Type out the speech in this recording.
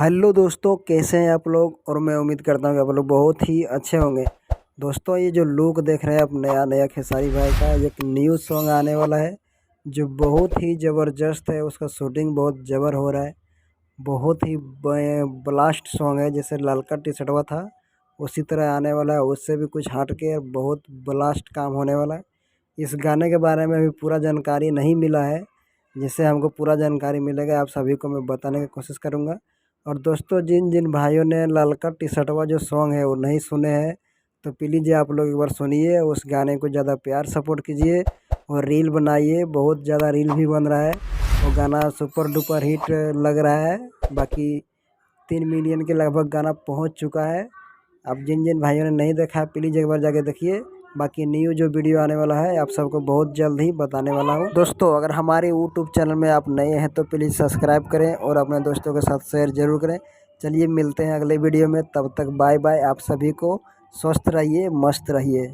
Hello दोस्तों, कैसे हैं आप लोग। और मैं उम्मीद करता हूँ कि आप लोग बहुत ही अच्छे होंगे। दोस्तों, ये जो लुक देख रहे हैं आप, नया नया खेसारी भाई का एक न्यू सॉन्ग आने वाला है जो बहुत ही ज़बरदस्त है। उसका शूटिंग बहुत जबर हो रहा है। बहुत ही ब्लास्ट सॉन्ग है। जैसे ललका टी शर्टवा था उसी तरह आने वाला है, उससे भी कुछ हट के बहुत ब्लास्ट काम होने वाला है। इस गाने के बारे में अभी पूरा जानकारी नहीं मिला है। जिससे हमको पूरा जानकारी मिलेगा आप सभी को मैं बताने की कोशिश करूँगा। और दोस्तों, जिन जिन भाइयों ने ललका टी शर्टवा जो सॉन्ग है वो नहीं सुने हैं, तो प्लीज़ आप लोग एक बार सुनिए। उस गाने को ज़्यादा प्यार सपोर्ट कीजिए और रील बनाइए। बहुत ज़्यादा रील भी बन रहा है। वो गाना सुपर डुपर हिट लग रहा है। बाकी 3 मिलियन के लगभग गाना पहुंच चुका है। अब जिन जिन भाइयों ने नहीं देखा है प्लीज़ एक बार जाके देखिए। बाकी न्यू जो वीडियो आने वाला है आप सबको बहुत जल्द ही बताने वाला हूँ। दोस्तों, अगर हमारे यूट्यूब चैनल में आप नए हैं तो प्लीज़ सब्सक्राइब करें और अपने दोस्तों के साथ शेयर ज़रूर करें। चलिए मिलते हैं अगले वीडियो में, तब तक बाय बाय। आप सभी को स्वस्थ रहिए, मस्त रहिए।